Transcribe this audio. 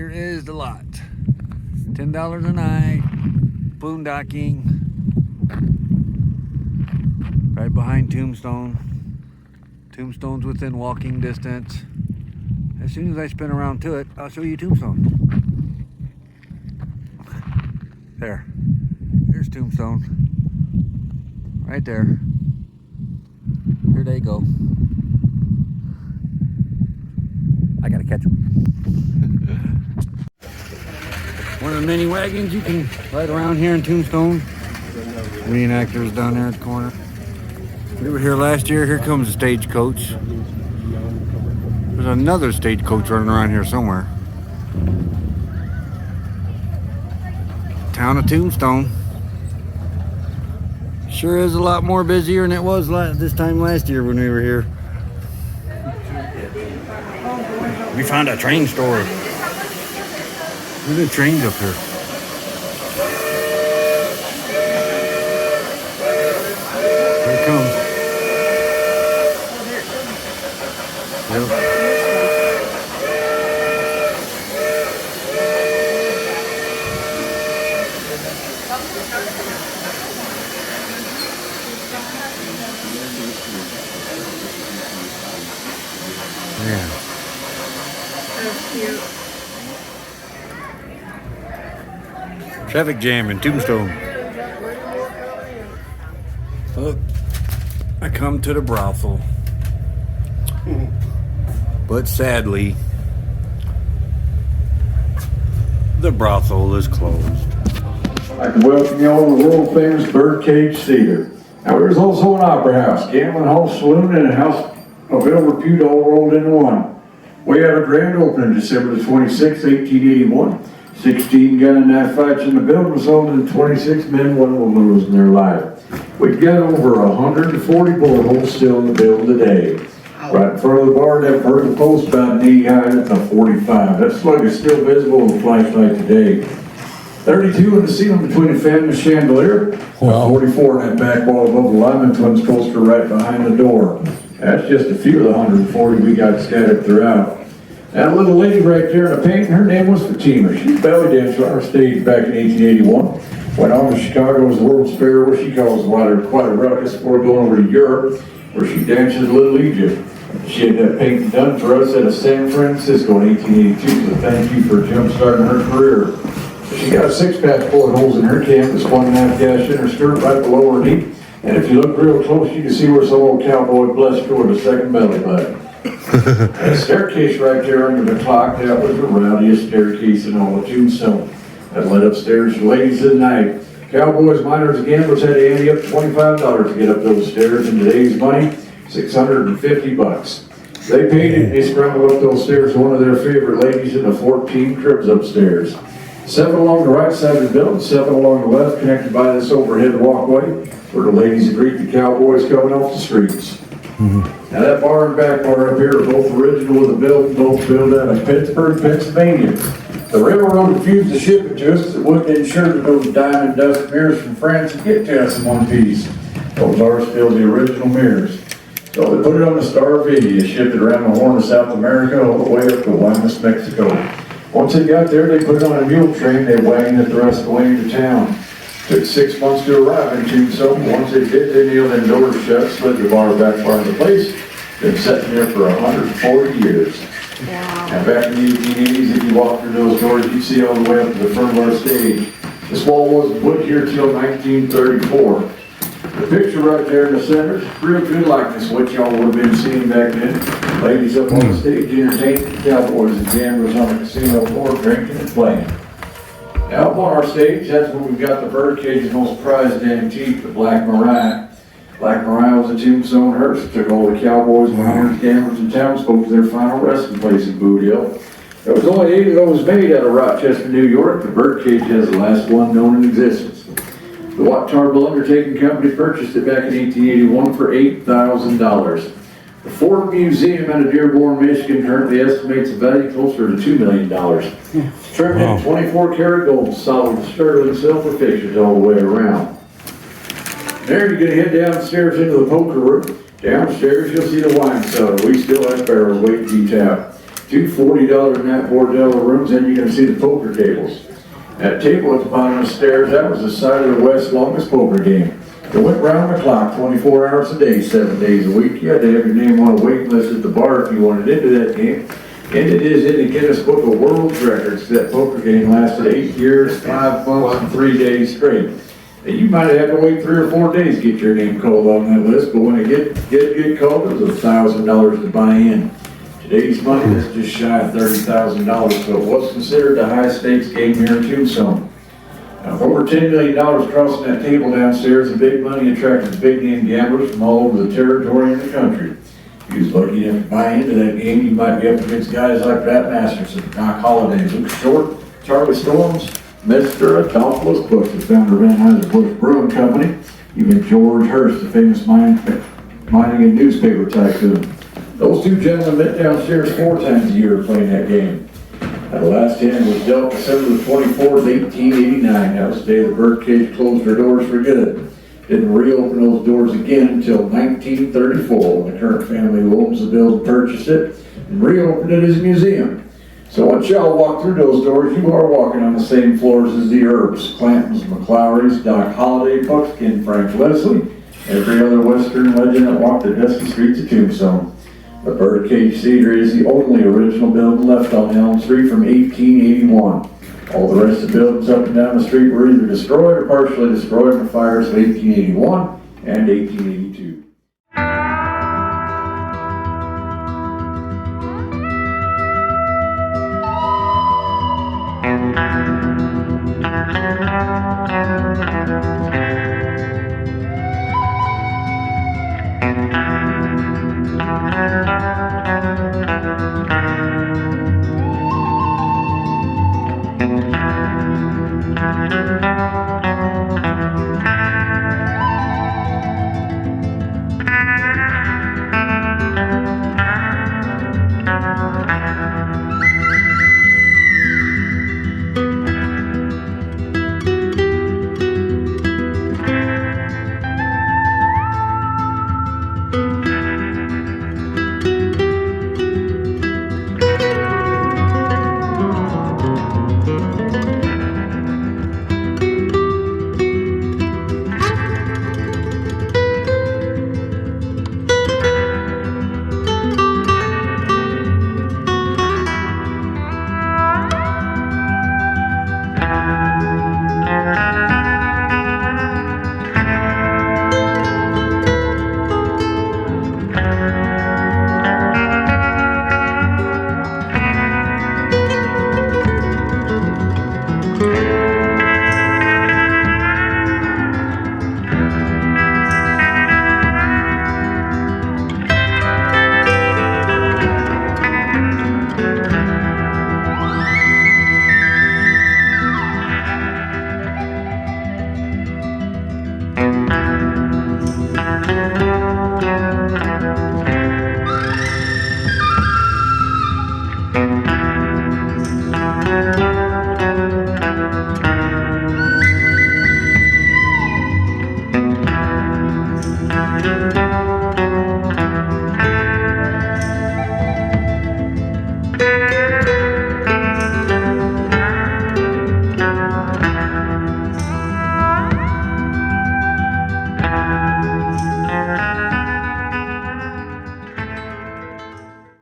Here is the lot. $10 a night. Boondocking. Right behind Tombstone. Tombstone's within walking distance. As soon as I spin around to it, I'll show you Tombstone. There. There's Tombstone. Right there. Here they go. I gotta catch them. One of the many wagons you can ride around here in Tombstone. Reenactors down there at the corner. We were here last year. Here comes a stagecoach. There's another stagecoach running around here somewhere. Town of Tombstone. Sure is a lot more busier than it was this time last year when we were here. We found a train store. There's a trains up here. Here it comes. Yep. Yeah. That's cute. Traffic jam in Tombstone. Look, I come to the brothel. But sadly, the brothel is closed. I'd like to welcome you all to the world famous Birdcage Theater. Now there's also an opera house, gambling hall, saloon, and a house of ill repute all rolled into one. We had a grand opening December the 26th, 1881. 16 gun and knife fights in the building resulted in 26 men, one woman losing their life. We've got over 140 bullet holes still in the building today. Right in front of the bar, that vertical post about knee high at the 45. That slug is still visible with a flashlight today. 32 in the ceiling between the fan and the chandelier. Wow. 44 in that back wall above the lineman twins poster right behind the door. That's just a few of the 140 we got scattered throughout. That little lady right there in the paint, her name was Fatima. She belly danced on our stage back in 1881. Went on to Chicago as the World's Fair, where she caused quite a ruckus before going over to Europe, where she dances Little Egypt. She had that painting done for us at San Francisco in 1882, so thank you for jump-starting her career. She got a 6-pack bullet holes in her canvas, 1.5 gash in her skirt right below her knee. And if you look real close, you can see where some old cowboy blessed her with a second belly button. That staircase right there under the clock, that was the rowdiest staircase in all of Tombstone. That led upstairs to ladies of the night. Cowboys, miners, and gamblers had to ante up $25 to get up those stairs. In today's money, $650. They paid it, they scrambled up those stairs to one of their favorite ladies in the 14 cribs upstairs. 7 along the right side of the building, 7 along the left, connected by this overhead walkway, where the ladies would greet the cowboys coming off the streets. Now that bar and back bar up here are both original with the building, both built out of Pittsburgh, Pennsylvania. The railroad refused to ship it to us because it wouldn't insure that those diamond dust mirrors from France would get to us in one piece. Those are still the original mirrors. So they put it on the Star of India, shipped it around the Horn of South America, all the way up to Guaymas, Mexico. Once they got there, they put it on a mule train, they wagoned it the rest of the way into town. Took 6 months to arrive in Tombstone. Once they did, they nailed them doors shut, slid the bar back part of the place. Been sitting there for 140 years. Wow. Now back in the 1880s, if you walk through those doors, you see all the way up to the front of our stage. This wall wasn't put here till 1934. The picture right there in the center is real good likeness of what y'all would have been seeing back then. Ladies up on the stage entertaining the cowboys and gamblers on the casino floor drinking and playing. Now up on our stage, that's where we've got the Birdcage's most prized antique, the Black Maria. Black Maria was a Tombstone hearse. It took all the cowboys, miners, gamblers, and townsfolk to their final resting place in Boot Hill. There was only 8 of those made out of Rochester, New York. The Birdcage has the last one known in existence. The Watt Tarbell Undertaking Company purchased it back in 1881 for $8,000. The Ford Museum out of Dearborn, Michigan currently estimates the value closer to $2 million. Trimmed in 24 karat gold, solid sterling silver fixtures all the way around. There you're going to head downstairs into the poker room. Downstairs you'll see the wine cellar. We still have barrels waiting to be tapped. two $40 night bordella rooms, and you can see the poker tables. That table at the bottom of the stairs, that was the site of the West's longest poker game. It went round the clock, 24 hours a day, 7 days a week. You had to have your name on a waiting list at the bar if you wanted into that game. And it is in the Guinness Book of World Records. That poker game lasted 8 years, 5 months, and 3 days straight. And you might have to wait 3 or 4 days to get your name called on that list, but when it get called, it was $1,000 to buy in. Today's money is just shy of $30,000, so it was considered a high stakes game here in Tombstone. Now, with over $10 million crossing that table downstairs, the big money attracted big name gamblers from all over the territory and the country. If you was lucky enough to buy into that game, you might be up against guys like Pat Masterson, Doc Holliday, Luke Short, Charlie Storms, Mr. Adolphus Bush, the founder of Anheuser-Busch Brewing Company, even George Hurst, the famous mining and newspaper tycoon. Those two gentlemen met downstairs 4 times a year playing that game. Now, the last hand was dealt December the 24th, 1889. That was the day the Birdcage closed their doors for good. Didn't reopen those doors again until 1934, when the current family who owns the building purchased it and reopened it as a museum. So once y'all walk through those doors, you are walking on the same floors as the Earps, Clantons, McClowrys, Doc Holliday, Buckskin, Frank Leslie, every other Western legend that walked the dusty streets of Tombstone. The Birdcage Theater is the only original building left on Elm Street from 1881. All the rest of the buildings up and down the street were either destroyed or partially destroyed in the fires of 1881 and 1882. Thank you.